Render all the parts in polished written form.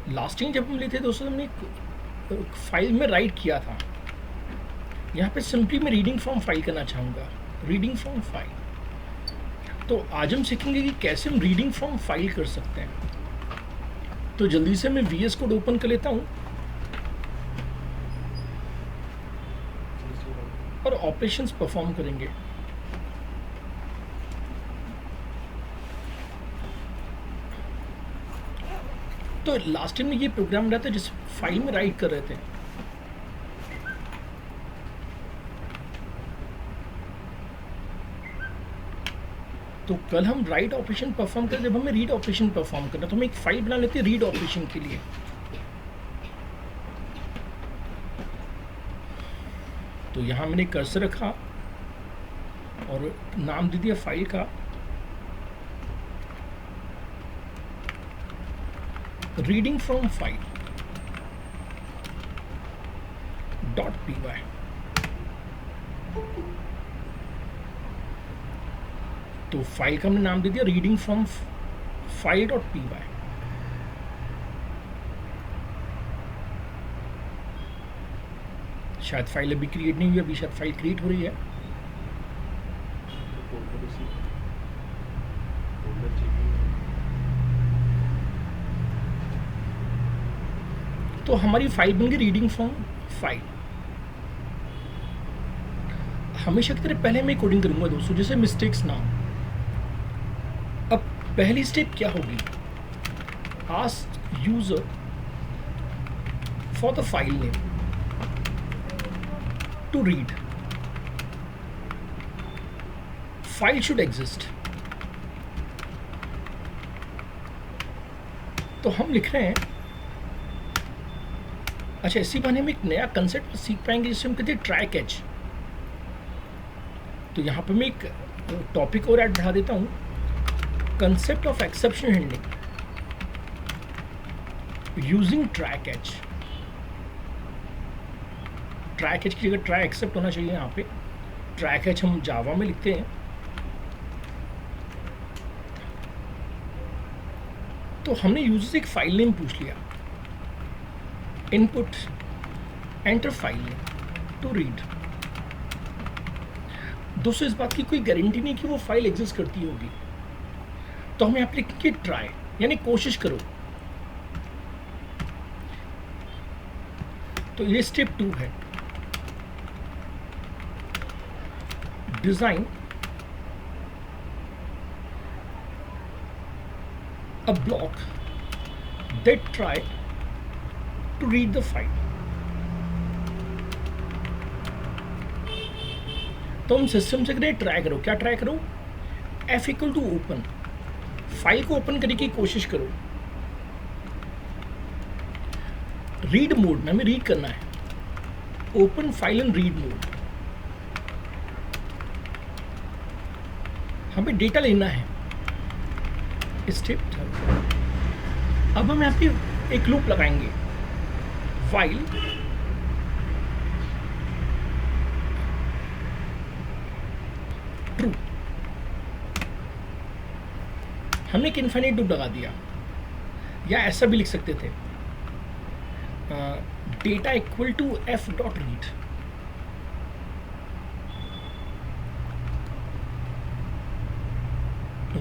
Last time जब हम लिए थे दोस्तों, हमने एक फाइल में राइट किया था। यहाँ पे सिंपली मैं रीडिंग फ्रॉम फाइल करना चाहूँगा, रीडिंग फ्रॉम फाइल। तो आज हम सीखेंगे कि कैसे हम रीडिंग फ्रॉम फाइल कर सकते हैं। तो जल्दी से मैं VS कोड ओपन कर लेता हूँ और ऑपरेशंस परफॉर्म करेंगे। तो लास्ट टाइम में ये प्रोग्राम रहा था जिस फाइल में राइट कर रहे थे। तो कल हम राइट ऑपरेशन परफॉर्म कर, जब हमें रीड ऑपरेशन परफॉर्म करना, तो हम एक फाइल बना लेते हैं रीड ऑपरेशन के लिए। तो यहाँ मैंने कर्सर रखा और नाम दे दिया फाइल का रीडिंग फ्रॉम फाइल .py। तो फाइल का हमने नाम दे दिया रीडिंग फ्रॉम फाइल .py। शायद फाइल अभी क्रिएट नहीं हुई, अभी शायद फाइल क्रिएट हो रही है। तो हमारी फाइल बन गई रीडिंग फ्रॉम फाइल। हमेशा की तरह पहले मैं कोडिंग करूंगा दोस्तों, जैसे मिस्टेक्स ना हो। अब पहली स्टेप क्या होगी, ask user for the file name to read. File should exist. तो हम लिख रहे हैं, अच्छा इसी बहाने हम एक नया कंसेप्ट सीख पाएंगे जिसे हम कहते हैं ट्राई कैच। तो यहाँ पे मैं एक टॉपिक और ऐड बढ़ा देता हूँ, concept of exception handling using try catch. Try catch की जगह ट्राई एक्सेप्ट होना चाहिए। यहाँ पे ट्राई कैच हम जावा में लिखते हैं। तो हमने यूजर से एक फाइल नेम पूछ लिया, input enter file name to read. दोस्तों इस बात की कोई गारंटी नहीं कि वो फाइल एग्जिस्ट करती होगी, तो हम यहाँ पे लिखेंगे ट्राई, यानी कोशिश करो। तो ये स्टेप 2 है, design a block that try to read the file। तो हम सिस्टम से करें ट्राई करो, क्या ट्राई करो, F equal to open, file को ओपन करने की कोशिश करो। रीड मोड में हमें रीड करना है, open file in read mode. हमें डेटा लेना है, स्टेप 3। अब हम यहाँ पे एक लूप लगाएंगे, while ट्रू। हमने एक इनफाइनाइट लूप लगा दिया, या ऐसा भी लिख सकते थे, data equal to f dot read.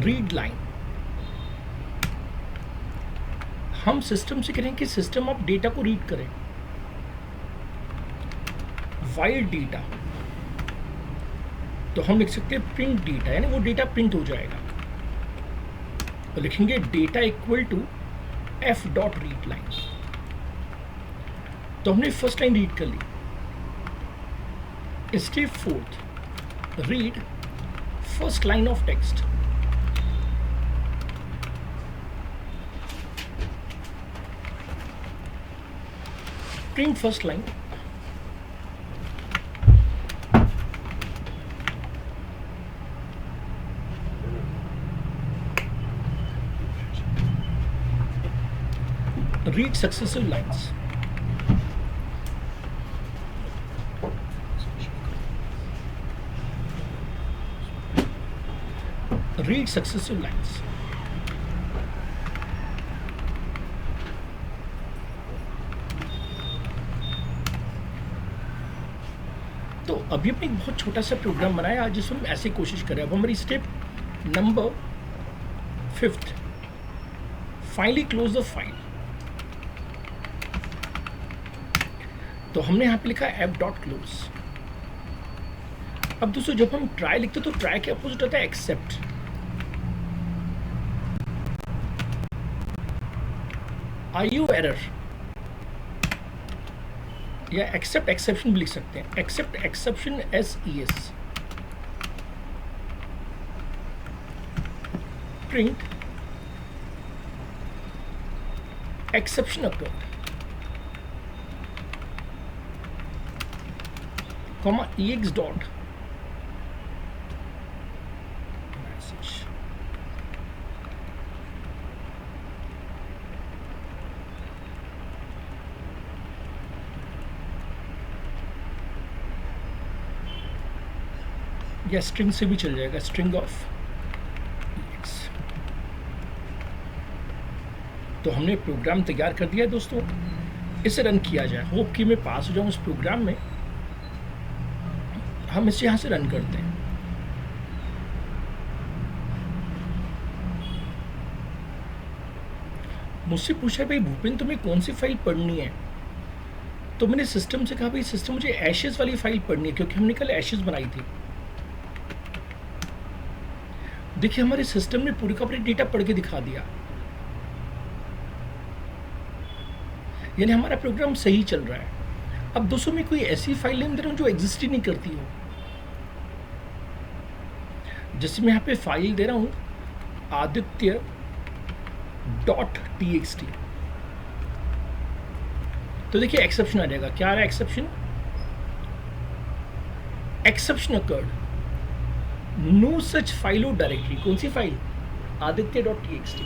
Read line, हम सिस्टम से करें कि सिस्टम आप डेटा को रीड करें। वाइल डेटा, तो हम लिख सकते हैं प्रिंट डेटा, यानी वो डेटा प्रिंट हो जाएगा। तो लिखेंगे data equal to f dot read line. तो हमने फर्स्ट लाइन रीड कर ली। Step 4, read first line of text. Print first line, read successive lines। Read successive lines। अभी हमने एक बहुत छोटा सा प्रोग्राम बनाया आज जिसमें हम ऐसे कोशिश करें। अब हमारी step number 5, finally close the file. तो हमने यहाँ पे लिखा एफ डॉट क्लोज। अब दोस्तों जब हम ट्राई लिखते तो ट्राई के अपोजिट होता है एक्सेप्ट। IO एरर या एक्सेप्ट एक्सेप्शन भी लिख सकते हैं। Except exception SES। Print exception occurred, comma EX dot message. या स्ट्रिंग से भी चल जाएगा, स्ट्रिंग ऑफ EX। तो हमने प्रोग्राम तैयार कर दिया है दोस्तों, इसे रन किया जाए। होप कि मैं पास हो जाऊं इस प्रोग्राम में। हम इसे यहाँ से रन करते हैं। मुझसे पूछा भाई भूपेंद्र तुम्हें कौन सी फाइल पढ़नी है, तो मैंने सिस्टम से कहा भाई सिस्टम मुझे एशेस वाली फाइल पढ़नी है, क्योंकि हमने कल एशेस बनाई थी। देखिए हमारे सिस्टम ने पूरी का पूरी डेटा पढ़ के दिखा दिया, यानी हमारा प्रोग्राम सही चल रहा है। अब दोस्तों मैं कोई ऐसी फाइल नहीं दे रहा हूं जो एग्जिस्ट ही नहीं करती हो। जैसे मैं यहाँ पे फाइल दे रहा हूं आदित्य डॉट TXT, तो देखिए एक्सेप्शन आ जाएगा। क्या आ रहा है exception? Exception occurred, no such file और डायरेक्टरी। कौन सी फाइल? Aditya dot TXT।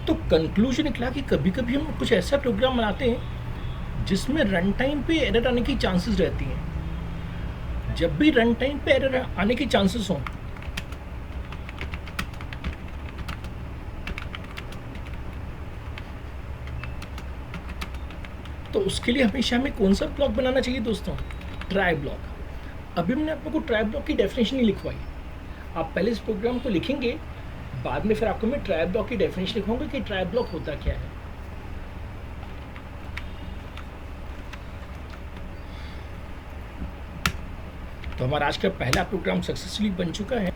तो कंक्लूजन निकला कि कभी कभी हम कुछ ऐसा प्रोग्राम बनाते हैं जिसमें रन टाइम पे एरर आने की चांसेस रहती हैं। जब भी रन टाइम पे एरर आने की चांसेस हों तो उसके लिए हमेशा हमें कौन सा ब्लॉक बनाना चाहिए दोस्तों? Try block. अभी मैंने आपको ट्राई ब्लॉक की डेफिनेशन नहीं लिखवाई। आप पहले इस प्रोग्राम को लिखेंगे, बाद में फिर आपको मैं ट्राई ब्लॉक की डेफिनेशन लिखवाऊंगा कि ट्राई ब्लॉक होता क्या है। तो हमारा आज का पहला प्रोग्राम सक्सेसफुली बन चुका है।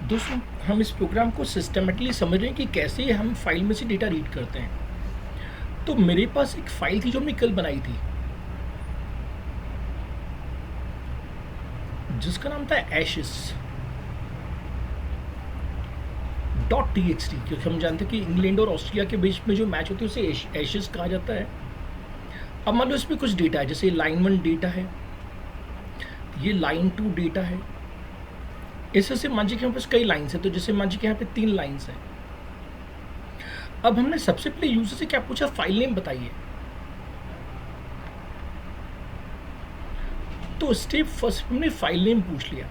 दोस्तों हम इस प्रोग्राम को सिस्टमेटिकली समझ रहे हैं कि कैसे हम फाइल में से डेटा रीड करते हैं। तो मेरे पास एक फाइल थी जो हमने कल बनाई थी, जिसका नाम था एशेस डॉट TXT, क्योंकि हम जानते हैं कि इंग्लैंड और ऑस्ट्रेलिया के बीच में जो मैच होती है उसे एशेस कहा जाता है। अब मान लो इसमें कुछ डेटा है, जैसे लाइन 1 डेटा है, ये लाइन 2 डेटा है। इससे से मान लीजिए कि हमारे पास कई लाइन्स है, तो जैसे मान लीजिए कि यहाँ पे 3 लाइन्स हैं। अब हमने सबसे पहले यूजर से क्या पूछा? फाइल नेम बताइए। तो स्टेप फर्स्ट हमने फाइल नेम पूछ लिया।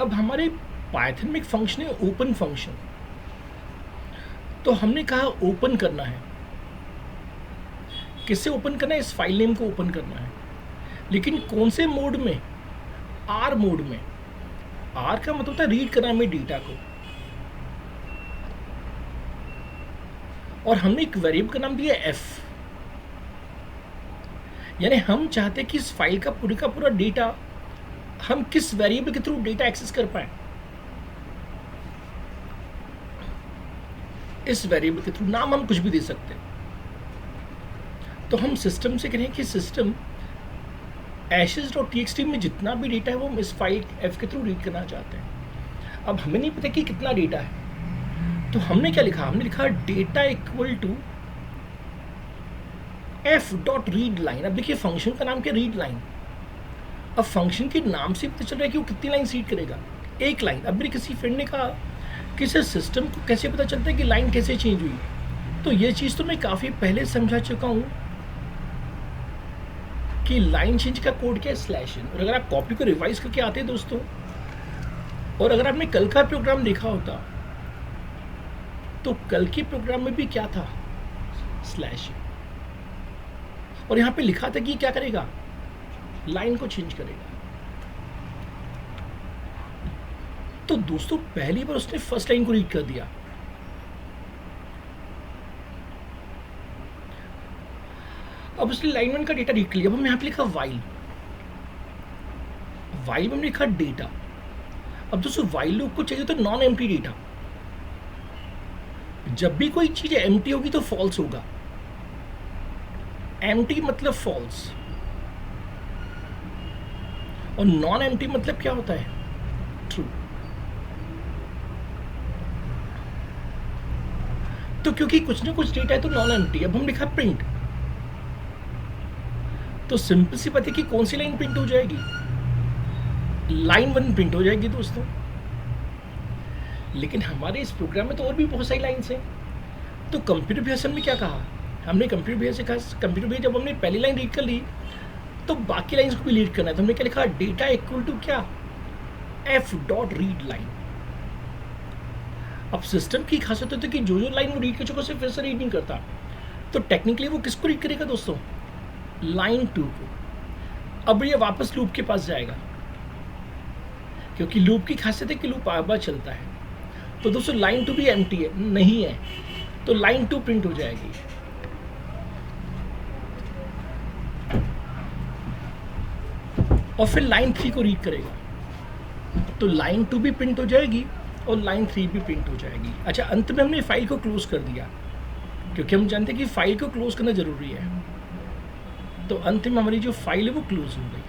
अब हमारे पाइथन में एक फंक्शन है ओपन फंक्शन, तो हमने कहा ओपन करना है। किससे ओपन करना है? इस फाइल नेम को ओपन करना है, लेकिन कौन से मोड में? R मोड में। R का मतलब होता है रीड करना में डेटा को। और हमने एक वेरिएबल का नाम दिया F, यानी हम चाहते हैं कि इस फाइल का पूरा डेटा हम किस वेरिएबल के थ्रू डेटा एक्सेस कर पाए। इस वेरिएबल के थ्रू नाम हम कुछ भी दे सकते हैं। तो हम सिस्टम से करें कि सिस्टम ashes.txt में जितना भी डेटा है वो हम इस फाइल F के थ्रू रीड करना चाहते हैं। अब हमें नहीं पता कि कितना डेटा है, तो हमने क्या लिखा? हमने लिखा डेटा इक्वल टू f.readLine। अब देखिए फंक्शन का नाम क्या? Read line. अब फंक्शन के नाम से पता चल रहा है कि वो कितनी लाइन रीड करेगा? 1 लाइन। अब मेरे किसी फ्रेंड ने कहा कि सर सिस्टम को कैसे पता चलता है कि लाइन कैसे चेंज हुई? तो ये चीज़ तो मैं काफ़ी पहले समझा चुका हूँ कि लाइन चेंज का कोड क्या है? /n। और अगर आप कॉपी को रिवाइज करके आते हैं दोस्तों, और अगर आपने कल का प्रोग्राम देखा होता तो कल के प्रोग्राम में भी क्या था? स्लैश, और यहाँ पे लिखा था कि क्या करेगा, लाइन को चेंज करेगा। तो दोस्तों पहली बार उसने फर्स्ट लाइन को रीड कर दिया। अब उसने लाइन 1 का डेटा रीड कर लिया। अब हमने यहाँ पे लिखा वाइल, वाइल में हमने लिखा डेटा। अब दोस्तों वाइल लूप को चाहिए तो नॉन एम्प्टी डेटा। जब भी कोई चीज एम्प्टी होगी तो फॉल्स होगा। एम्प्टी मतलब फॉल्स, और नॉन एम्प्टी मतलब क्या होता है, ट्रू। तो क्योंकि कुछ ना कुछ डेटा है तो नॉन एम्प्टी। अब हम लिखा प्रिंट, तो सिंपल सी बात है कि कौन सी लाइन प्रिंट हो जाएगी, लाइन 1 प्रिंट हो जाएगी दोस्तों। लेकिन हमारे इस प्रोग्राम में तो और भी बहुत सारी लाइन्स हैं। तो कंप्यूटर बेस हमने क्या कहा, हमने कंप्यूटर बेस से कहा, कंप्यूटर बेस जब हमने पहली लाइन रीड कर ली तो बाकी लाइन्स को भी रीड करना है। तो हमने क्या लिखा, डेटा इक्वल टू क्या, एफ डॉट रीड लाइन। अब सिस्टम की खासियत होती है कि जो जो लाइन वो रीड कर चुका उसे फिर से रीड नहीं करता। तो टेक्निकली वो किसको रीड करेगा दोस्तों, लाइन 2 को। अब ये वापस लूप के पास जाएगा, क्योंकि लूप की खासियत है कि लूप बार बार चलता है। तो दोस्तों लाइन 2 भी एम्प्टी है, नहीं है, तो लाइन 2 प्रिंट हो जाएगी। और फिर लाइन 3 को रीड करेगा, तो लाइन 2 भी प्रिंट हो जाएगी और लाइन 3 भी प्रिंट हो जाएगी। अच्छा, अंत में हमने फाइल को क्लोज कर दिया, क्योंकि हम जानते हैं कि फाइल को क्लोज करना जरूरी है। तो अंत में हमारी जो फाइल है वो क्लोज हो गई।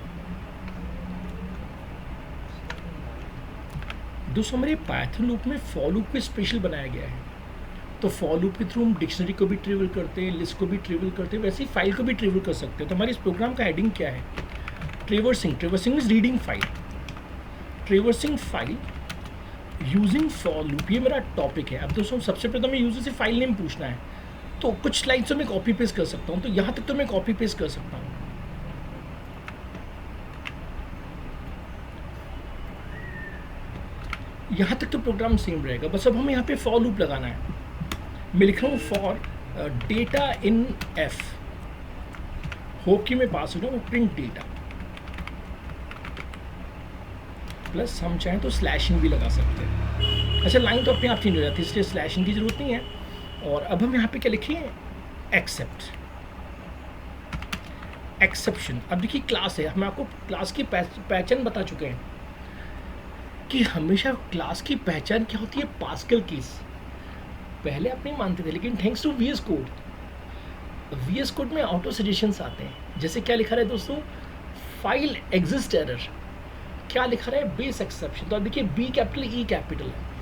दोस्तों हमारे पाइथन लूप में फॉर लूप को स्पेशल बनाया गया है। तो फॉर लूप के थ्रू हम डिक्शनरी को भी ट्रिवल करते हैं, लिस्ट को भी ट्रिवल करते हैं, वैसे ही फाइल को भी ट्रिवल कर सकते हैं। तो हमारे इस प्रोग्राम का हेडिंग क्या है, traversing. Traversing is reading file, traversing file using for loop, ये मेरा टॉपिक है। अब दोस्तों सबसे पहले तो हमें यूजर से फाइल नेम पूछना है। तो कुछ लाइन्स तो मैं कॉपी पेस्ट कर सकता हूँ, तो यहाँ तक तो मैं कॉपी पेस्ट कर सकता हूँ। यहाँ तक तो प्रोग्राम सेम रहेगा, बस अब हमें यहाँ पे फॉर लूप लगाना है। मैं लिख रहा हूँ for data in F, hope कि मैं पास हो जाऊँ, प्रिंट डेटा प्लस हम चाहें तो स्लैशिंग भी लगा सकते हैं। अच्छा, लाइन तो अपने आप चेंज हो जाती है, इसलिए स्लैशिंग की जरूरत नहीं है। और अब हम यहाँ पे क्या लिखें, एक्सेप्ट, एक्सेप्शन। अब देखिए क्लास है, हम आपको क्लास की पहचान बता चुके हैं कि हमेशा क्लास की पहचान क्या होती है, पास्कल कीज। पहले आप नहीं मानते थे, लेकिन thanks to VS code, VS code में ऑटो सजेशंस आते हैं। जैसे क्या लिखा रहा है दोस्तों, फाइल एग्जिस्ट एरर, क्या लिखा रहा है, बेस एक्सेप्शन। तो अब देखिए बी कैपिटल ई कैपिटल है,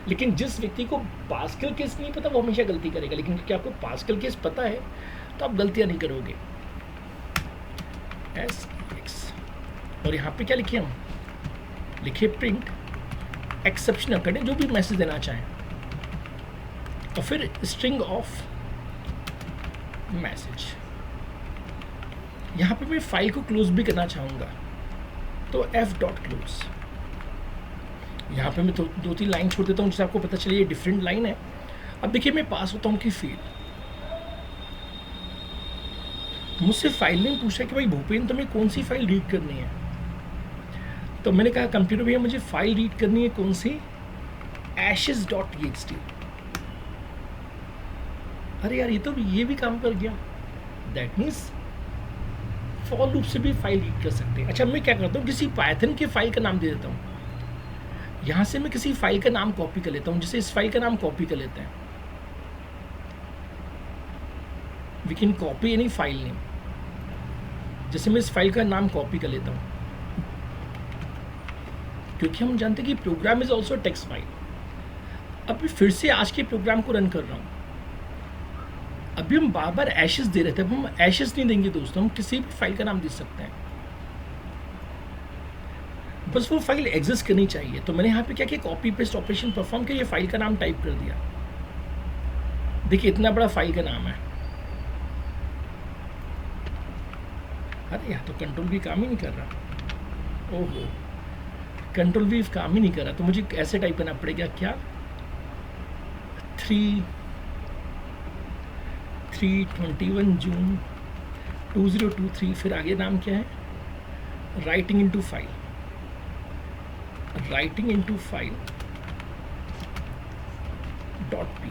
लेकिन जिस व्यक्ति को पास्कल केस नहीं पता वो हमेशा गलती करेगा, लेकिन क्योंकि आपको पास्कल केस पता है तो आप गलतियां नहीं करोगे। एस एक्स, और यहाँ पे क्या लिखे हम, लिखिए प्रिंट एक्सेप्शन करें जो भी मैसेज देना चाहें, और फिर स्ट्रिंग ऑफ मैसेज। यहाँ पे मैं फाइल को क्लोज भी करना चाहूँगा, तो एफ डॉट क्लोज। यहाँ पे मैं 2-3 लाइन छोड़ देता हूँ जिससे आपको पता चले ये डिफरेंट लाइन है। अब देखिए मैं पास होता हूँ कि फील्ड, मुझसे फाइल नेम पूछा कि भाई भूपेंद्र तुम्हें कौन सी फाइल रीड करनी है। तो मैंने कहा कंप्यूटर भैया मुझे फाइल रीड करनी है कौन सी, ashes.txt। अरे यार ये भी काम कर गया। दैट मीन्स फॉर लूप से भी फाइल रीड कर सकते हैं। अच्छा, मैं क्या करता हूँ, किसी पाइथन के फाइल का नाम दे देता हूँ। यहाँ से मैं किसी फाइल का नाम कॉपी कर लेता हूँ, जैसे इस फाइल का नाम कॉपी कर लेते हैं, we can copy any file name. जैसे मैं इस फाइल का नाम कॉपी कर लेता हूँ, क्योंकि हम जानते हैं कि program is also text file. अब मैं फिर से आज के प्रोग्राम को रन कर रहा हूँ। अभी हम बार बार एशेस दे रहे थे, अब हम एशेस नहीं देंगे दोस्तों, हम किसी भी फाइल का नाम दे सकते हैं, बस वो फाइल एग्जिस्ट करनी चाहिए। तो मैंने यहाँ पे क्या किया, कॉपी पेस्ट ऑपरेशन परफॉर्म किया, ये फाइल का नाम टाइप कर दिया। देखिए इतना बड़ा फाइल का नाम है। अरे यार, तो कंट्रोल भी काम ही नहीं कर रहा। ओहो, कंट्रोल भी काम ही नहीं कर रहा, तो मुझे ऐसे टाइप करना पड़ेगा क्या, 3 3/21 जून 2023। फिर आगे नाम क्या है, writing into file, writing into file .py।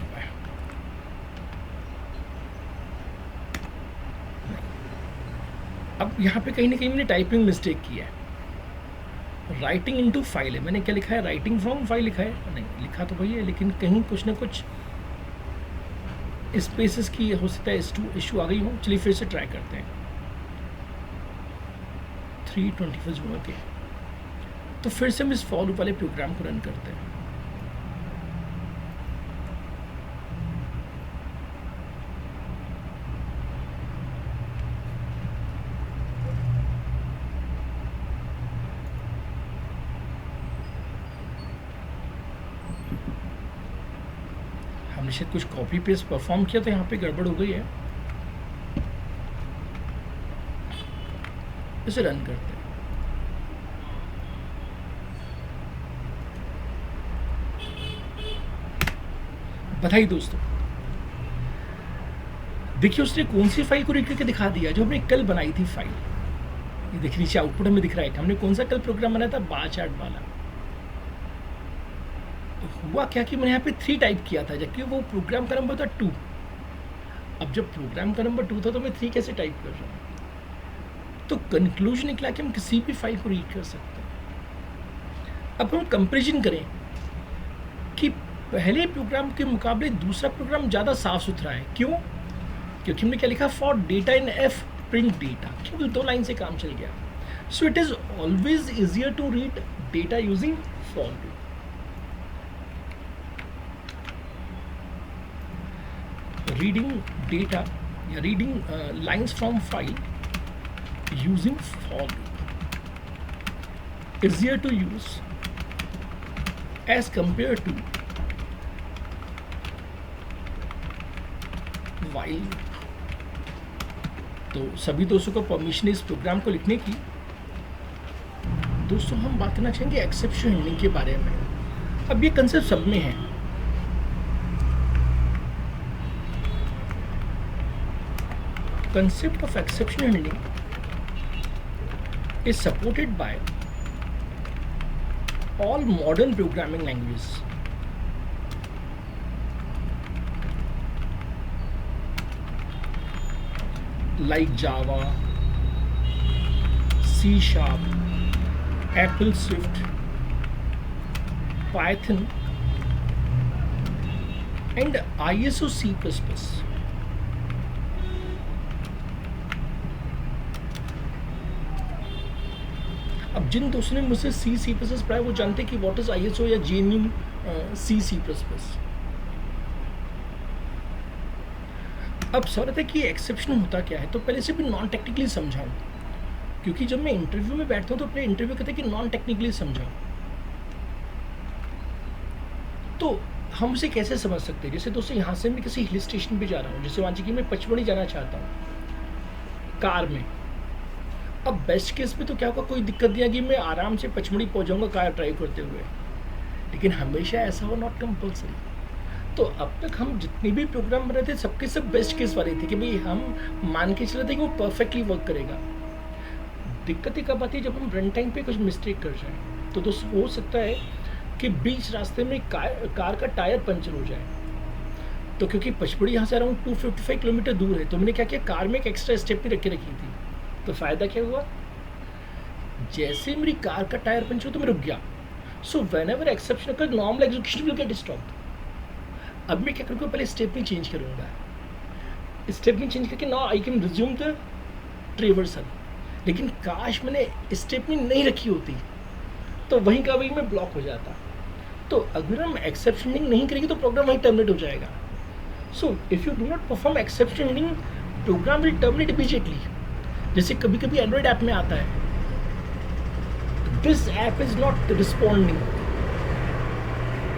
अब यहाँ पे कहीं ना कहीं मैंने टाइपिंग मिस्टेक की है। राइटिंग इनटू फाइल है, मैंने क्या लिखा है, राइटिंग फ्रॉम फाइल लिखा है, नहीं लिखा तो वही है, लेकिन कहीं कुछ ना कुछ स्पेसेस की हो सकता है इशू आ गई हो। चलिए फिर से ट्राई करते हैं। 3/21 जून, ओके। तो फिर से हम इस फॉर लूप वाले प्रोग्राम को रन करते हैं। हमने शायद कुछ कॉपी पेस्ट परफॉर्म किया तो यहाँ पे गड़बड़ हो गई है। इसे रन करते हैं। बधाई दोस्तों, देखिए उसने कौन सी फाइल को रीड करके दिखा दिया, जो हमने कल बनाई थी फाइल। ये देखिए नीचे आउटपुट हमें दिख रहा है। हमने कौन सा कल प्रोग्राम बनाया था, बार चार्ट वाला। हुआ क्या कि मैंने यहाँ पे 3 टाइप किया था, जबकि वो प्रोग्राम का नंबर था 2। अब जब प्रोग्राम का नंबर 2 था तो मैं 3 कैसे टाइप कर रहा हूँ। तो कंक्लूजन निकला कि हम किसी भी फाइल को रीड कर सकते हैं। अब हम कंपेरिजन करें कि पहले प्रोग्राम के मुकाबले दूसरा प्रोग्राम ज़्यादा साफ सुथरा है। क्यों? क्योंकि हमने क्या लिखा, for data in F print data. केवल 2 लाइन से काम चल गया। So it is always easier to read data using for loop. Reading data या reading lines from file using for loop easier to use as compared to while loop। तो सभी दोस्तों को परमिशन है इस प्रोग्राम को लिखने की। दोस्तों हम बात करना चाहेंगे एक्सेप्शन हैंडलिंग के बारे में। अब ये कंसेप्ट सब में है। Concept of exception handling is supported by all modern programming languages like Java, C#, Apple Swift, Python and ISO C++। अब जिन दोस्तों ने मुझसे C++ पढ़ा है वो जानते हैं कि व्हाट इज ISO या GNU C++। अब सवाल है कि एक्सेप्शन होता क्या है, तो पहले से भी नॉन टेक्निकली समझाऊं, क्योंकि जब मैं इंटरव्यू में बैठता हूँ तो अपने इंटरव्यू कहते हैं कि नॉन टेक्निकली समझाऊं। तो हम उसे कैसे समझ सकते हैं? जैसे दोस्तों यहाँ से मैं किसी हिल स्टेशन पे जा रहा हूँ, जैसे मान लीजिए कि मैं पचमढ़ी जाना चाहता हूँ कार में। अब बेस्ट केस में तो क्या होगा, कोई दिक्कत नहीं आएगी, मैं आराम से पचमढ़ी पहुँच जाऊँगा कार ड्राइव करते हुए। लेकिन हमेशा ऐसा हो नॉट कंपल्सरी। तो अब तक हम जितने भी प्रोग्राम बने थे सबके सब बेस्ट केस वाले थे कि भाई हम मान के चले थे कि वो परफेक्टली वर्क करेगा। दिक्कतें कब आती है, जब हम रन टाइम पे कुछ मिस्टेक कर जाएं। तो दोस्तों हो सकता है कि बीच रास्ते में कार का टायर पंचर हो जाए। तो क्योंकि पचमढ़ी यहाँ से अराउंड 255 किलोमीटर दूर है, तो मैंने क्या किया, कार में एक एक्स्ट्रा स्टेपनी रख के रखी थी। तो फ़ायदा क्या हुआ, जैसे मेरी कार का टायर पंचर हो तो मैं रुक गया। So when ever exception occur normal execution will get stopped. अब मैं क्या करूँगा, पहले स्टेपनी चेंज करूँगा। स्टेपनी चेंज करके now I can resume the traversal. लेकिन काश मैंने स्टेपनी नहीं रखी होती तो वहीं का वहीं में ब्लॉक हो जाता। तो अगर हम एक्सेप्शन हैंडलिंग नहीं करेंगे तो प्रोग्राम वहीं टर्मिनेट हो जाएगा। So if you do not perform exception handling, program will terminate immediately. जैसे कभी कभी एंड्रॉइड ऐप में आता है, this app is not responding,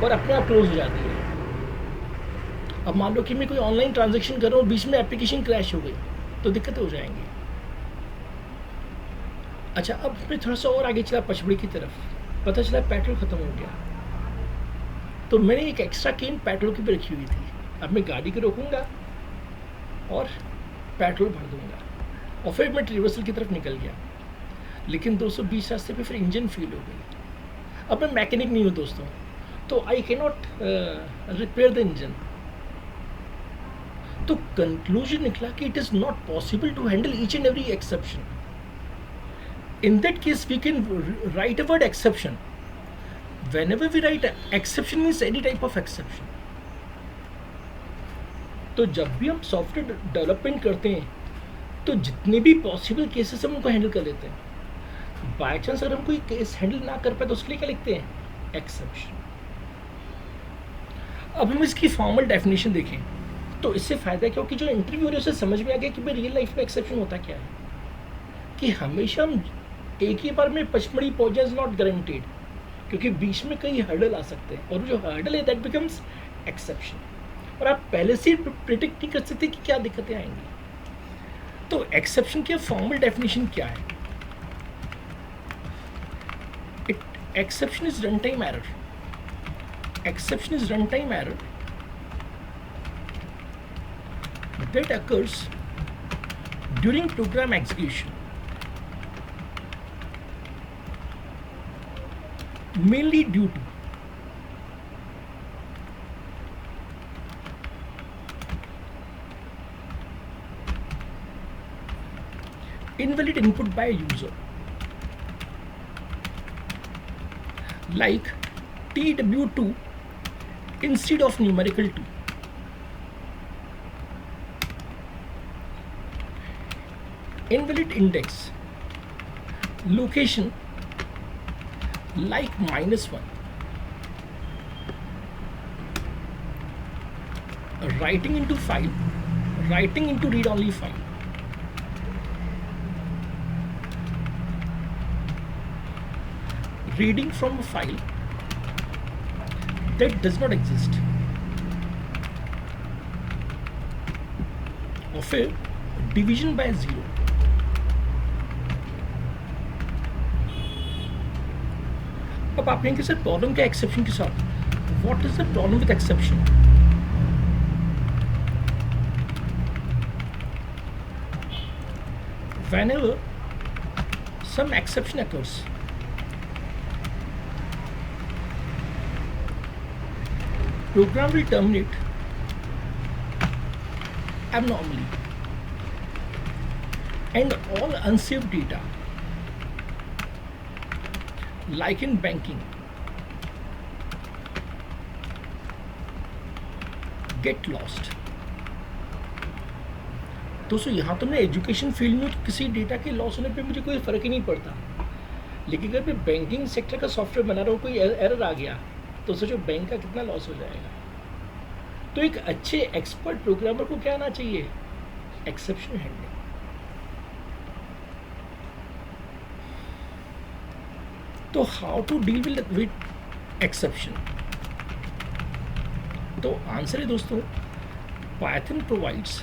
और अपने आप क्लोज हो जाती है। अब मान लो कि मैं कोई ऑनलाइन ट्रांजैक्शन कर रहा हूँ, बीच में एप्लीकेशन क्रैश हो गई, तो दिक्कतें हो जाएंगी। अच्छा, अब मैं थोड़ा सा और आगे चला पचमढ़ी की तरफ, पता चला पेट्रोल ख़त्म हो गया। तो मैंने एक एक्स्ट्रा केन पेट्रोल की भी रखी हुई थी। अब मैं गाड़ी को रोकूंगा, और पेट्रोल भर दूंगा और फिर मैं रिवर्सल की तरफ निकल गया। लेकिन 220 रास्ते पे फिर इंजन फेल हो गई। अब मैं मैकेनिक नहीं हूँ दोस्तों, तो I can not repair the engine. तो कंक्लूजन निकला कि it is not possible to handle each and every exception. In that case we can write a word exception. whenever we write exception means any type of exception। तो जब भी हम software development करते हैं तो जितने भी पॉसिबल केसेस हम उनको हैंडल कर लेते हैं। बाय चांस अगर हम कोई केस हैंडल ना कर पाए तो उसके लिए क्या लिखते हैं? एक्सेप्शन। अब हम इसकी फॉर्मल डेफिनेशन देखें तो इससे फायदा क्या हो कि जो इंटरव्यू है उसे समझ में आ गया कि भाई रियल लाइफ में एक्सेप्शन होता क्या है। कि हमेशा हम एक ही बार में पचमढ़ी पहुंच जाए इज नॉट गारंटीड, क्योंकि बीच में कई हर्डल आ सकते हैं और जो हर्डल है दैट बिकम्स एक्सेप्शन। और आप पहले से प्रिडिक्ट नहीं कर सकते कि क्या दिक्कतें आएंगी। तो एक्सेप्शन की फॉर्मल डेफिनेशन क्या है? Exception is run time error. Exception is run time error that occurs during program execution, mainly due to invalid input by a user, like TW2 instead of numerical 2, invalid index, location like -1, writing into file, writing into read-only file, reading from a file that does not exist, और फिर division bye 0। अब आप कहेंगे sir problem क्या exception के साथ? What is the problem with exception? whenever some exception occurs, program will terminate abnormally and all unsaved data like in banking get lost। दोस्तों यहाँ तो मैं एजुकेशन फील्ड में तो किसी डेटा के लॉस होने पे मुझे कोई फ़र्क ही नहीं पड़ता, लेकिन अगर मैं बैंकिंग सेक्टर का सॉफ्टवेयर बना रहा हूँ, कोई एरर आ गया तो सोचो बैंक का कितना लॉस हो जाएगा। तो एक अच्छे एक्सपर्ट प्रोग्रामर को क्या आना चाहिए? Exception handling. तो how to deal with exception? तो आंसर है दोस्तों, Python provides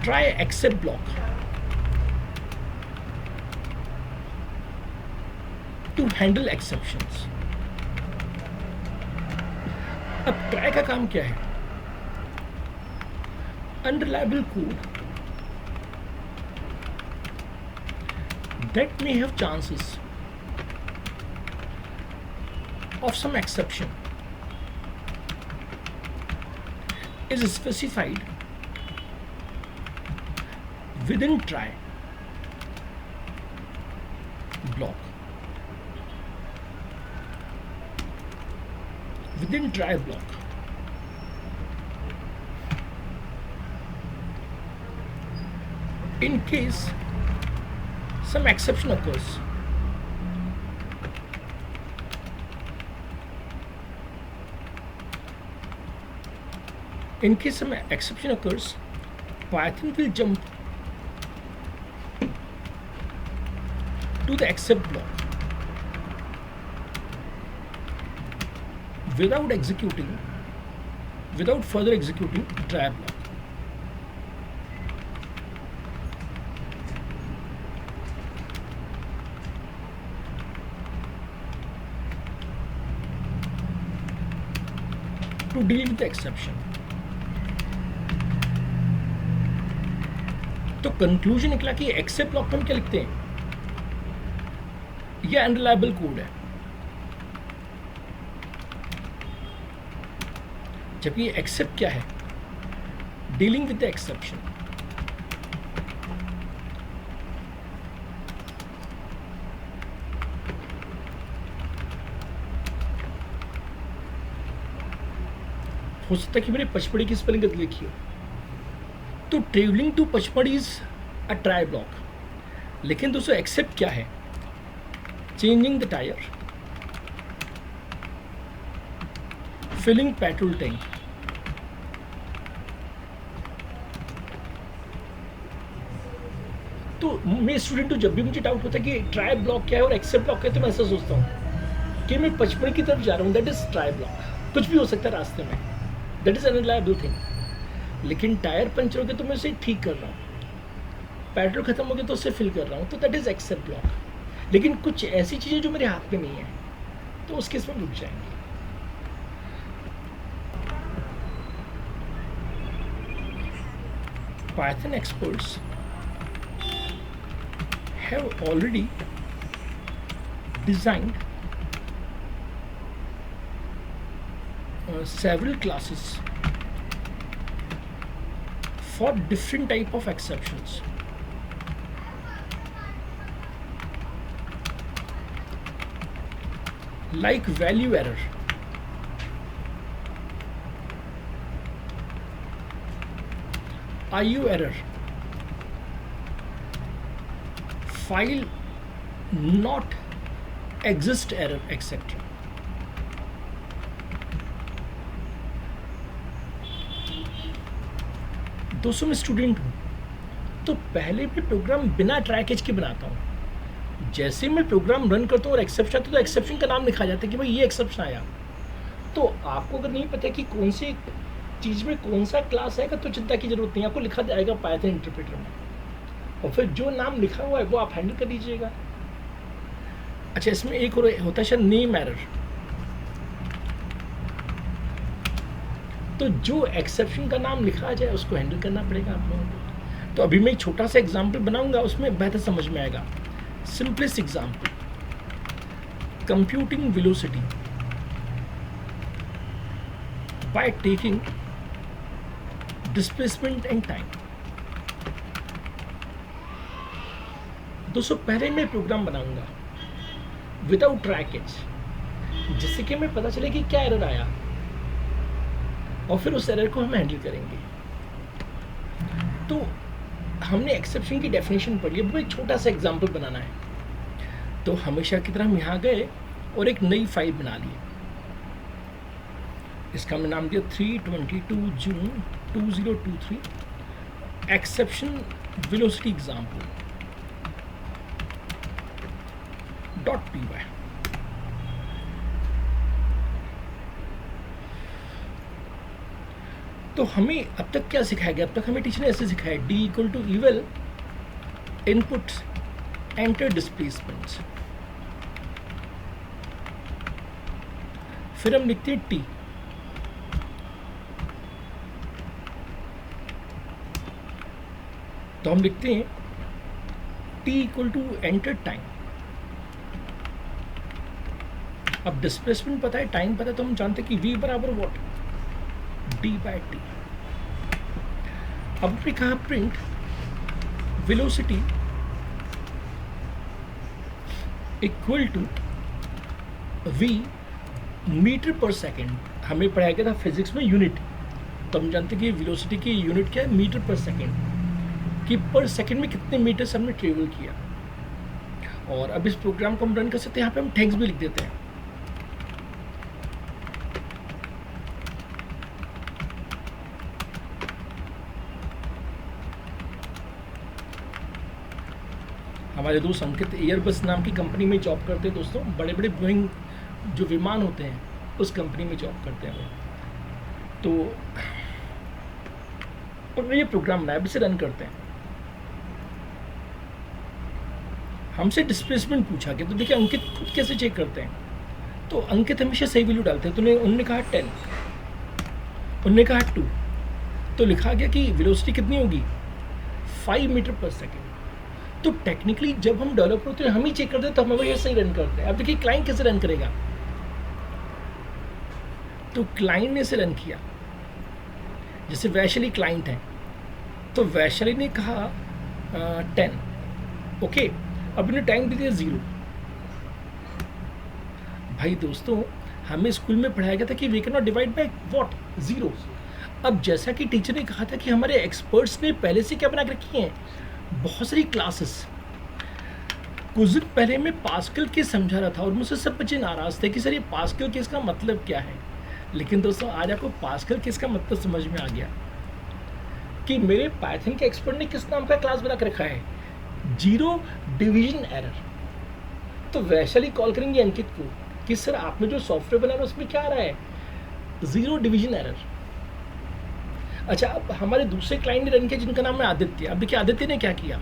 try except block to handle exceptions। अब try का काम क्या है? Unreliable code that may have chances of some exception is specified within try block, within try block। In case some exception occurs, Python will jump to the except block without further executing try block। To deal with exception. तो conclusion निकला कि except block में हम क्या लिखते हैं, यह unreliable code है, जबकि एक्सेप्ट क्या है, डीलिंग विद द एक्सेप्शन। हो सकता है कि मेरे पचमढ़ी की स्पेलिंग गलती लिखी हो। तो travelling to Pachmarhi is a try block, लेकिन दोस्तों एक्सेप्ट क्या है, changing the tyre, filling petrol tank. तो मैं स्टूडेंट हूँ, जब भी मुझे डाउट होता है कि ट्राई ब्लॉक क्या है और एक्सेप्ट ब्लॉक क्या है, तो मैं ऐसा सोचता हूँ कि मैं पचमढ़ी की तरफ जा रहा हूँ, दैट इज ट्राई ब्लॉक। कुछ भी हो सकता है रास्ते में, दैट इज अनरिलायबल थिंग। लेकिन टायर पंचर हो गया तो मैं उसे ठीक कर रहा हूँ, पेट्रोल खत्म हो गया तो उससे फिल कर रहा हूँ, तो दैट इज एक्सेप्ट ब्लॉक। लेकिन कुछ ऐसी चीज़ें जो मेरे हाथ में नहीं है, तो उस केस में रुक जाएंगे। Python experts have already designed several classes for different type of exceptions. Like value error, IO error, file not exist error, etc. दोस्तों मैं स्टूडेंट हूँ, तो पहले भी प्रोग्राम बिना ट्रैकेज के बनाता हूँ। जैसे मैं प्रोग्राम रन करता हूँ और एक्सेप्शन आता है तो एक्सेप्शन का नाम लिखा जाता है कि भाई ये एक्सेप्शन आया। तो आपको अगर नहीं पता कि कौन सी चीज़ में कौन सा क्लास आएगा तो चिंता की जरूरत नहीं, आपको लिखा जाएगा पाइथन इंटरप्रेटर में, और फिर जो नाम लिखा हुआ है वो आप हैंडल कर लीजिएगा। अच्छा, इसमें एक और होता है शायद नेम एरर। तो जो एक्सेप्शन का नाम लिखा जाए उसको हैंडल करना पड़ेगा आप लोगों को। तो अभी मैं एक छोटा सा एग्जाम्पल बनाऊंगा, उसमें बेहतर समझ में आएगा। Simplest example, computing velocity by taking displacement and time. दोस्तों पहले मैं प्रोग्राम बनाऊंगा विदाउट ट्रैकेज, जिससे कि हमें पता चले कि क्या एरर आया, और फिर उस एरर को हम हैंडल करेंगे। तो हमने एक्सेप्शन की डेफिनेशन पढ़ ली, अब एक छोटा सा एग्जांपल बनाना है। तो हमेशा की तरह हम यहाँ गए और एक नई फाइल बना ली। इसका हमने नाम दिया 322 जून 2023 एक्सेप्शन वेलोसिटी एग्जाम्पल .py। तो हमें अब तक क्या सिखाया गया, अब तक हमें टीचर ने ऐसे सिखाया d equal to eval input enter displacements, फिर हम लिखते हैं t, तो हम लिखते हैं t equal to enter time. अब डिस्प्लेसमेंट पता है, टाइम पता है, तो हम जानते हैं कि v बराबर वॉट, d बाय टी। अब हमने कहा print velocity equal to v metre पर सेकेंड। हमें पढ़ाया गया था फिजिक्स में यूनिट, तो हम जानते हैं कि वेलोसिटी की यूनिट क्या है, मीटर पर सेकेंड, कि पर सेकेंड में कितने मीटर से हमने ट्रेवल किया। और अब इस प्रोग्राम को हम रन कर सकते हैं, यहाँ पे हम थैंक्स भी लिख देते हैं। हमारे दोस्त अंकित एयरबस नाम की कंपनी में जॉब करते हैं दोस्तों, बड़े बड़े बोइंग जो विमान होते हैं उस कंपनी में जॉब करते हैं वो। तो ये प्रोग्राम लैब से रन करते हैं। हमसे डिस्प्लेसमेंट पूछा गया, तो देखिए अंकित खुद कैसे चेक करते हैं। तो अंकित हमेशा सही वैल्यू डालते हैं, तो उन्होंने कहा 10। उन्होंने कहा 2, तो लिखा गया कि वेलोसिटी कितनी होगी 5 मीटर पर सेकेंड। तो टेक्निकली जब हम डेवलपर होते हैं हम ही चेक करते हैं तो हम ये सही रन करते हैं। अब देखिए क्लाइंट कैसे रन करेगा, तो क्लाइंट ने इसे रन किया, जैसे वैशाली क्लाइंट है तो वैशाली ने कहा 10, ओके, अब इन्हें टाइम दे दिया 0। भाई दोस्तों हमें स्कूल में पढ़ाया गया था कि we can not divide by what 0। अब जैसा कि टीचर ने कहा था कि हमारे एक्सपर्ट्स ने पहले से क्या बना के रखी हैं, बहुत सारी क्लासेस। कुछ दिन पहले मैं पास्कल केस समझा रहा था और मुझसे सब बच्चे नाराज थे कि सर ये पास्कल केस का मतलब क्या है। लेकिन दोस्तों आज आपको पास्कल केस का मतलब समझ में आ गया कि मेरे पाइथन के एक्सपर्ट ने किस नाम का क्लास बना के रखा है, 0 डिवीजन एरर। तो वैशाली कॉल करेंगे अंकित को कि सर आपने जो सॉफ्टवेयर बनाया उसमें क्या आ रहा है, 0 डिवीजन एरर। अच्छा, अब हमारे दूसरे क्लाइंट ने रन किया जिनका नाम है आदित्य। अब देखिए आदित्य ने क्या किया,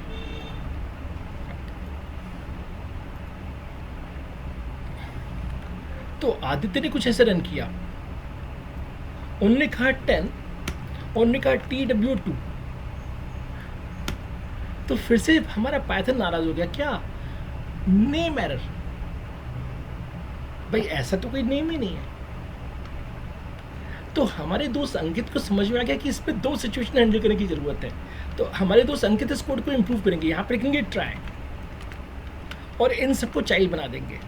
तो आदित्य ने कुछ ऐसे रन किया, उन्होंने कहा 10, उन्होंने कहा TW2। तो फिर से हमारा पाइथन नाराज हो गया, क्या नेम एरर। भाई ऐसा तो कोई नेम ही नहीं है। तो हमारे दोस्त अंकित को समझ में आ गया कि इस पे 2 सिचुएशन हैंडल करने की जरूरत है। तो हमारे दोस्त अंकित इस कोड को इंप्रूव करेंगे, यहाँ पे लिखेंगे ट्राई और इन सबको चाइल्ड बना देंगे।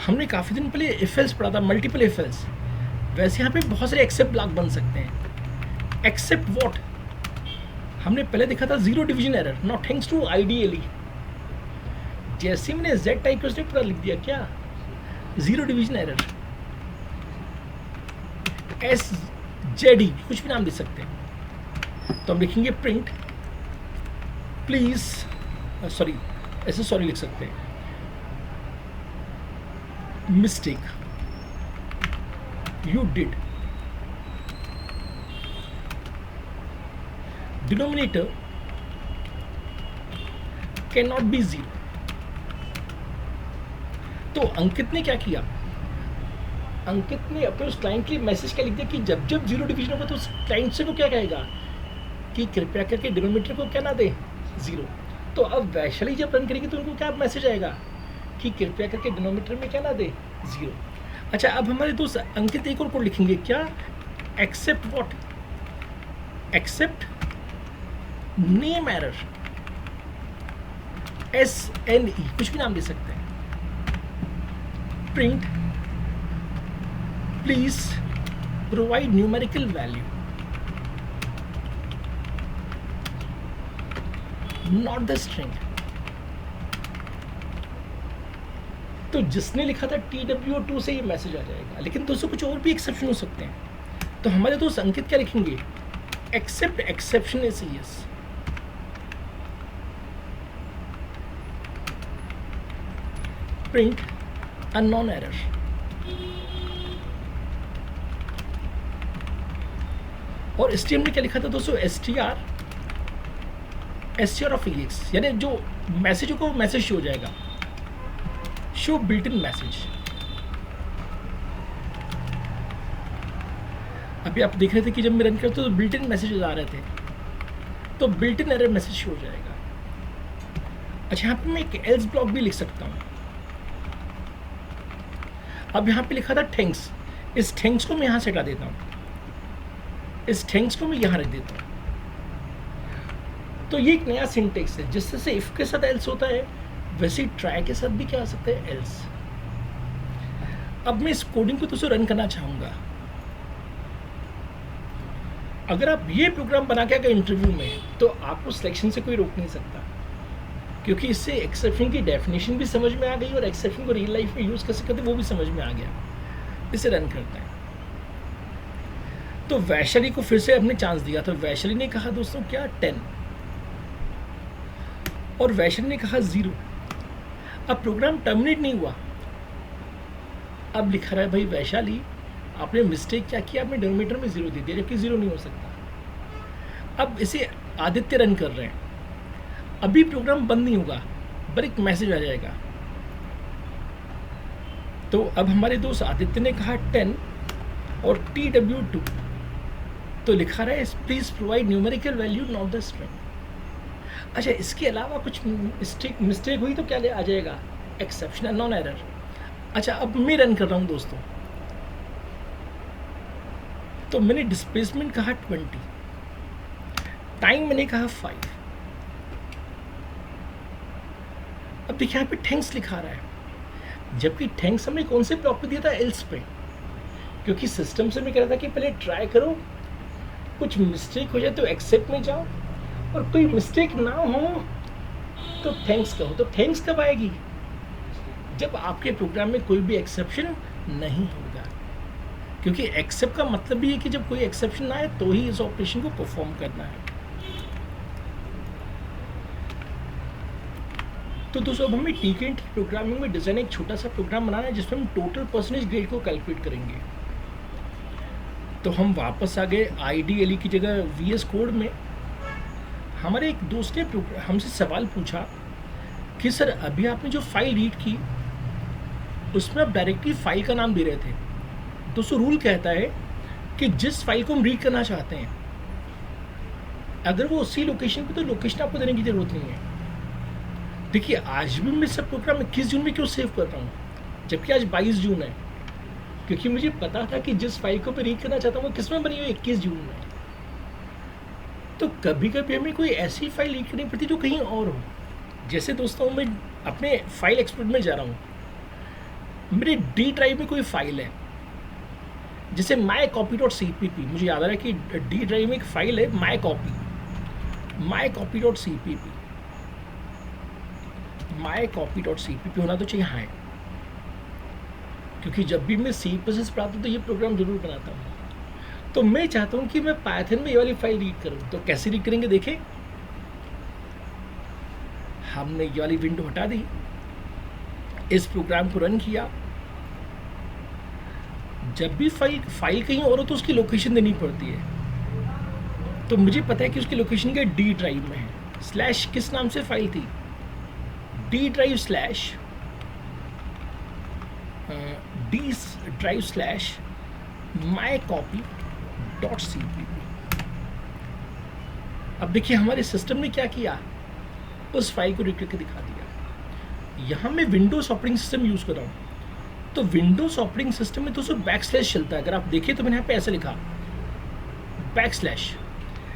हमने काफ़ी दिन पहले इफ एल्स पढ़ा था, मल्टीपल इफ एल्स। वैसे यहाँ पे बहुत सारे एक्सेप्ट ब्लॉक बन सकते हैं। एक्सेप्ट व्हाट, हमने पहले देखा था 0 division error, not thanks to IDLE. जैसे मैंने Z टाइप का पूरा लिख दिया, क्या 0 डिवीजन एरर, SZE कुछ भी नाम दे सकते हैं। तो हम लिखेंगे प्रिंट प्लीज, सॉरी ऐसे सॉरी लिख सकते हैं, mistake you did, denominator can not be 0। तो अंकित ने क्या किया, अंकित ने अपने उस क्लाइंट के लिए मैसेज क्या लिख दिया कि जब जब 0 डिवीजन होगा तो उस क्लाइंट से वो क्या कहेगा कि कृपया करके डिनोमिनेटर को क्या ना दे 0। तो अब वैशाली जब रन करेगी तो उनको क्या मैसेज आएगा कि कृपया करके डिनोमिनेटर में क्या ना दे 0। अच्छा, अब हमारे दोस्त अंकित एक और कोड लिखेंगे, क्या except what, except name error, SNE कुछ भी नाम दे सकते हैं, print please provide numerical value, not the string. तो जिसने लिखा था TW2 से ये मैसेज आ जाएगा। लेकिन दोस्तों कुछ और भी एक्सेप्शन हो सकते हैं। तो हमारे दोस्त अंकित क्या लिखेंगे, except exception is yes, print unknown error. और STM ने क्या लिखा था दोस्तों, STR ऑफ EX, यानी जो मैसेज होगा वो मैसेज शो हो जाएगा, शो बिल्ट इन मैसेज। अभी आप देख रहे थे कि जब मैं रन करता तो बिल्ट इन मैसेज आ रहे थे, तो built in error message show हो जाएगा। अच्छा, यहाँ पे मैं एक एल्स ब्लॉक भी लिख सकता हूँ। अब यहाँ पे लिखा था थैंक्स, इस थैंक्स को मैं यहाँ से हटा देता हूँ, इस थैंक्स को मैं यहाँ रख देता हूँ। तो ये एक नया सिंटेक्स है, जिससे से इफ के साथ एल्स होता है वैसे ही ट्राई के साथ भी क्या आ सकता है, एल्स। अब मैं इस कोडिंग को दोस्तों रन करना चाहूँगा। अगर आप ये प्रोग्राम बना के आगे इंटरव्यू में, तो आपको सिलेक्शन से कोई रोक नहीं सकता, क्योंकि इससे एक्सेप्शन की डेफिनेशन भी समझ में आ गई और एक्सेप्शन को रियल लाइफ में यूज़ कैसे करते वो भी समझ में आ गया। इसे रन करते हैं। तो वैशाली को फिर से हमने चांस दिया, तो वैशाली ने कहा दोस्तों क्या 10, और वैशाली ने कहा 0। अब प्रोग्राम टर्मिनेट नहीं हुआ, अब लिखा रहा है भाई वैशाली आपने मिस्टेक क्या किया, आपने डिनोमिनेटर में 0 दे दिया, जबकि 0 नहीं हो सकता। अब इसे आदित्य रन कर रहे हैं, अभी प्रोग्राम बंद नहीं होगा, पर एक मैसेज आ जाएगा तो अब हमारे दोस्त आदित्य ने कहा 10 और TW2, तो लिखा रहा है please provide numerical value not the string. अच्छा, इसके अलावा कुछ मिस्टेक हुई तो क्या आ जाएगा? Exceptional non error. अच्छा, अब मैं रन कर रहा हूँ दोस्तों, तो मैंने डिस्प्लेसमेंट कहा 20, टाइम मैंने कहा 5। अब देखिए यहाँ पे थैंक्स लिखा रहा है, जबकि थैंक्स हमने कौन से ब्लॉक पे दिया था? एल्स पे, क्योंकि सिस्टम से मैं कह रहा था कि पहले ट्राई करो, कुछ मिस्टेक हो जाए तो एक्सेप्ट में जाओ, और कोई मिस्टेक ना हो तो थैंक्स कहो। तो थैंक्स कब आएगी? जब आपके प्रोग्राम में कोई भी एक्सेप्शन नहीं होगा, क्योंकि एक्सेप्ट का मतलब भी है कि जब कोई एक्सेप्शन ना आए तो ही इस ऑपरेशन को परफॉर्म करना है। तो दोस्तों, अब हमें TK प्रोग्रामिंग में डिज़ाइन एक छोटा सा प्रोग्राम बनाना है जिसमें हम टोटल परसेंटेज ग्रेड को कैलकुलेट करेंगे। तो हम वापस आ गए IDLE की जगह VS कोड में। हमारे एक दोस्त ने हमसे सवाल पूछा कि सर अभी आपने जो फाइल रीड की उसमें आप डायरेक्टली फाइल का नाम दे रहे थे। दोस्तों, रूल कहता है कि जिस फाइल को हम रीड करना चाहते हैं अगर वो उसी लोकेशन पे, तो लोकेशन आपको देने की ज़रूरत नहीं है। देखिए, आज भी मैं सब प्रोग्राम 21 जून में क्यों सेव कर रहा हूँ जबकि आज 22 जून है? क्योंकि मुझे पता था कि जिस फाइल को मैं रीड करना चाहता हूँ वो किस में बनी हुई? 21 जून में। तो कभी कभी हमें कोई ऐसी फाइल रीड करनी पड़ती जो कहीं और हो। जैसे दोस्तों, मैं अपने फाइल एक्सप्लोर में जा रहा हूँ, मेरे D ड्राइव में कोई फाइल है जैसे mycopy.cpp। मुझे याद आ रहा है कि D ड्राइव में एक फाइल है mycopy.cpp। mycopy.cpp होना तो चाहिए, हाँ है, क्योंकि जब भी मैं C++ पढ़ाता हूँ तो ये प्रोग्राम जरूर बनाता हूँ। तो मैं चाहता हूँ कि मैं पाइथन में ये वाली फाइल रीड करूँ। तो कैसे रीड करेंगे? देखें, हमने ये वाली विंडो हटा दी, इस प्रोग्राम को रन किया। जब भी फाइल कहीं और हो तो उसकी लोकेशन देनी पड़ती है। तो मुझे पता है कि उसकी लोकेशन क्या D ड्राइव में है। स्लैश किस नाम से फाइल थी? D drive slash mycopy.cpp। अब देखिए हमारे सिस्टम ने क्या किया, उस फाइल को रीड करके दिखा दिया। यहाँ मैं विंडोज ऑपरेटिंग सिस्टम यूज़ कर रहा हूँ, तो विंडोज ऑपरेटिंग सिस्टम में दोस्तों बैकस्लैश चलता है। अगर आप देखिए तो मैंने यहाँ पे ऐसे लिखा बैकस्लैश,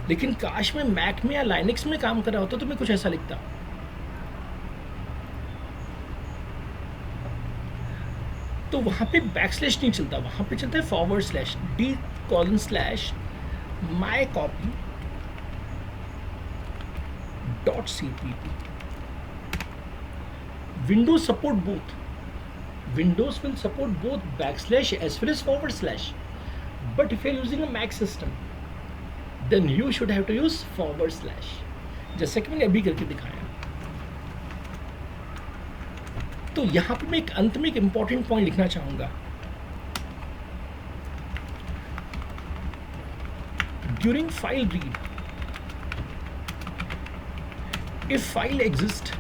लेकिन काश मैं मैक में या लाइनक्स में काम कर रहा होता तो मैं कुछ ऐसा लिखता। तो वहाँ पे बैकस्लैश नहीं चलता, वहाँ पे चलता है d:/mycopy.cpp। Windows support both. Windows will support both backslash as well as forward slash. But if you're using a Mac system, then you should have to use forward slash, जैसा कि मैंने अभी करके दिखाया। तो यहाँ पे मैं एक अंत में एक इंपॉर्टेंट पॉइंट लिखना चाहूँगा। During file read, if file exists